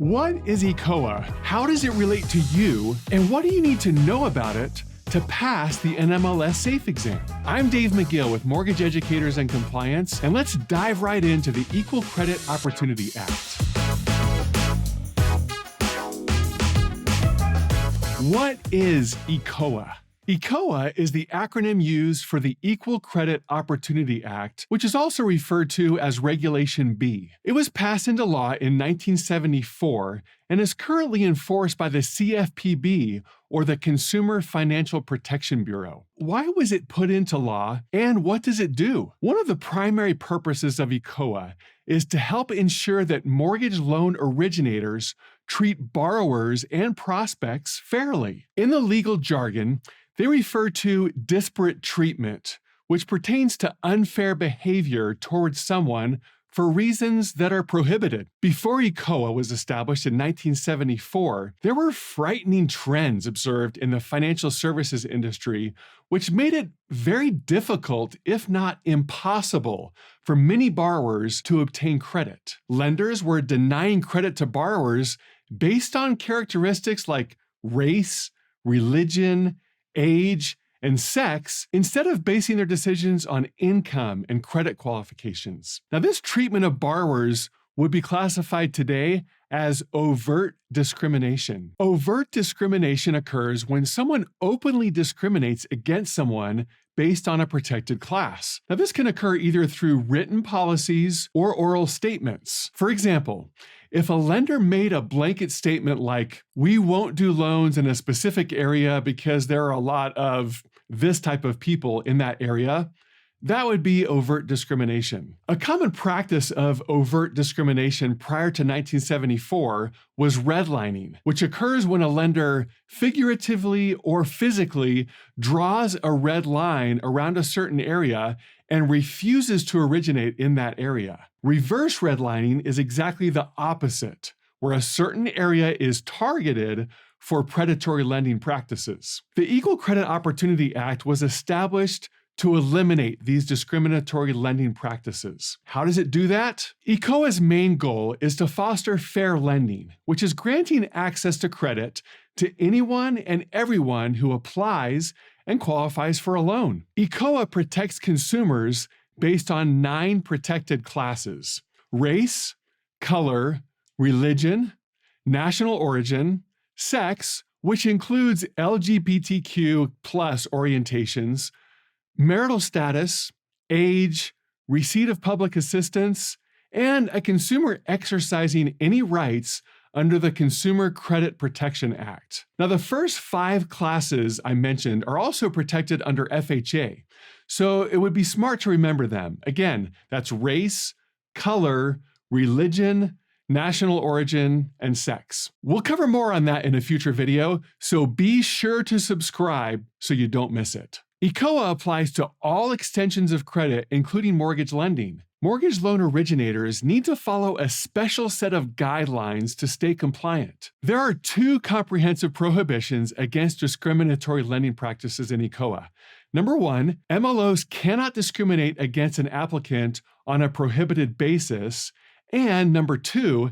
What is ECOA? How does it relate to you? And what do you need to know about it to pass the NMLS SAFE exam? I'm Dave McGill with Mortgage Educators and Compliance, and let's dive right into the Equal Credit Opportunity Act. What is ECOA? ECOA is the acronym used for the Equal Credit Opportunity Act, which is also referred to as Regulation B. It was passed into law in 1974 and is currently enforced by the CFPB, or the Consumer Financial Protection Bureau. Why was it put into law, and what does it do? One of the primary purposes of ECOA is to help ensure that mortgage loan originators treat borrowers and prospects fairly. In the legal jargon, they refer to disparate treatment, which pertains to unfair behavior towards someone for reasons that are prohibited. Before ECOA was established in 1974, there were frightening trends observed in the financial services industry, which made it very difficult, if not impossible, for many borrowers to obtain credit. Lenders were denying credit to borrowers based on characteristics like race, religion, age, and sex, instead of basing their decisions on income and credit qualifications. Now, this treatment of borrowers would be classified today as overt discrimination. Overt discrimination occurs when someone openly discriminates against someone based on a protected class. Now, this can occur either through written policies or oral statements. For example, if a lender made a blanket statement like, "We won't do loans in a specific area because there are a lot of this type of people in that area," that would be overt discrimination. A common practice of overt discrimination prior to 1974 was redlining, which occurs when a lender figuratively or physically draws a red line around a certain area and refuses to originate in that area. Reverse redlining is exactly the opposite, where a certain area is targeted for predatory lending practices. The Equal Credit Opportunity Act was established to eliminate these discriminatory lending practices. How does it do that? ECOA's main goal is to foster fair lending, which is granting access to credit to anyone and everyone who applies and qualifies for a loan. ECOA protects consumers based on 9 protected classes: race, color, religion, national origin, sex, which includes LGBTQ+ orientations, marital status, age, receipt of public assistance, and a consumer exercising any rights under the Consumer Credit Protection Act. Now, the first 5 classes I mentioned are also protected under FHA, so it would be smart to remember them. Again, that's race, color, religion, national origin, and sex. We'll cover more on that in a future video, so be sure to subscribe so you don't miss it. ECOA applies to all extensions of credit, including mortgage lending. Mortgage loan originators need to follow a special set of guidelines to stay compliant. There are 2 comprehensive prohibitions against discriminatory lending practices in ECOA. Number 1, MLOs cannot discriminate against an applicant on a prohibited basis. And number 2,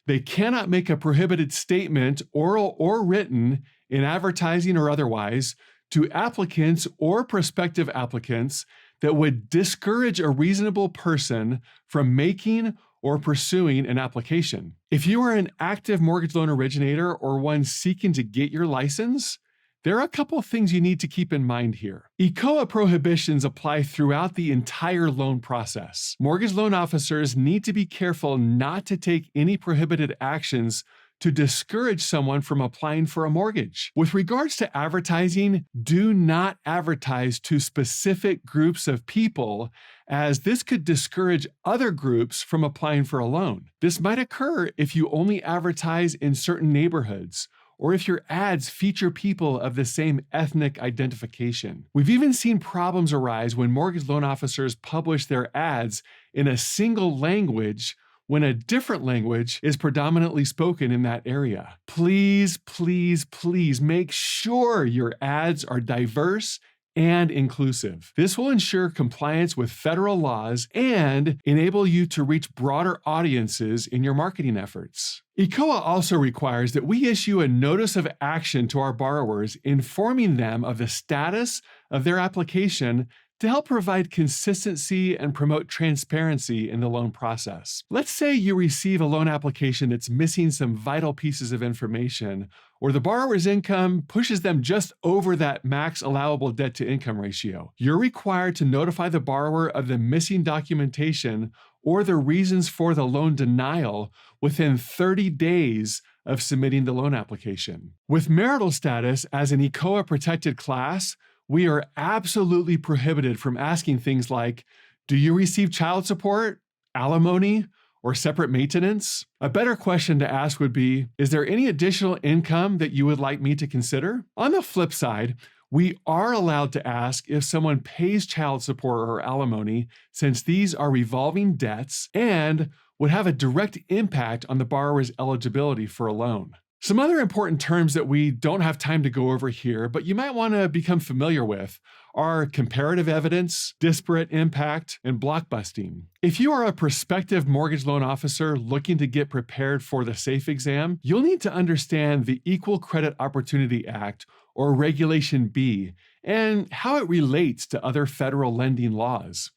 they cannot make a prohibited statement, oral or written, in advertising or otherwise, to applicants or prospective applicants that would discourage a reasonable person from making or pursuing an application. If you are an active mortgage loan originator or one seeking to get your license, there are a couple of things you need to keep in mind here. ECOA prohibitions apply throughout the entire loan process. Mortgage loan officers need to be careful not to take any prohibited actions to discourage someone from applying for a mortgage. With regards to advertising, do not advertise to specific groups of people, as this could discourage other groups from applying for a loan. This might occur if you only advertise in certain neighborhoods, or if your ads feature people of the same ethnic identification. We've even seen problems arise when mortgage loan officers publish their ads in a single language when a different language is predominantly spoken in that area. Please, please, please make sure your ads are diverse and inclusive. This will ensure compliance with federal laws and enable you to reach broader audiences in your marketing efforts. ECOA also requires that we issue a notice of action to our borrowers, informing them of the status of their application to help provide consistency and promote transparency in the loan process. Let's say you receive a loan application that's missing some vital pieces of information, or the borrower's income pushes them just over that max allowable debt-to-income ratio. You're required to notify the borrower of the missing documentation or the reasons for the loan denial within 30 days of submitting the loan application. With marital status as an ECOA protected class, we are absolutely prohibited from asking things like, do you receive child support, alimony, or separate maintenance? A better question to ask would be, is there any additional income that you would like me to consider? On the flip side, we are allowed to ask if someone pays child support or alimony, since these are revolving debts and would have a direct impact on the borrower's eligibility for a loan. Some other important terms that we don't have time to go over here, but you might want to become familiar with, are comparative evidence, disparate impact, and blockbusting. If you are a prospective mortgage loan officer looking to get prepared for the SAFE exam, you'll need to understand the Equal Credit Opportunity Act, or Regulation B, and how it relates to other federal lending laws.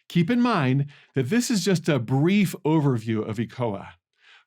Keep in mind that this is just a brief overview of ECOA.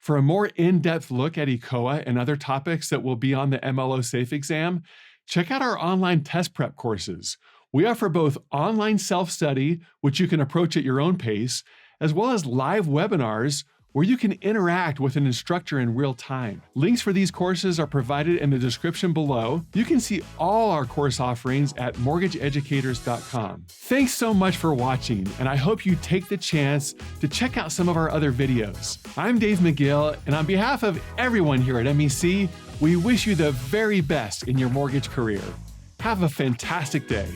For a more in-depth look at ECOA and other topics that will be on the MLO SAFE exam, check out our online test prep courses. We offer both online self-study, which you can approach at your own pace, as well as live webinars where you can interact with an instructor in real time. Links for these courses are provided in the description below. You can see all our course offerings at mortgageeducators.com. Thanks so much for watching, and I hope you take the chance to check out some of our other videos. I'm Dave McGill, and on behalf of everyone here at MEC, we wish you the very best in your mortgage career. Have a fantastic day.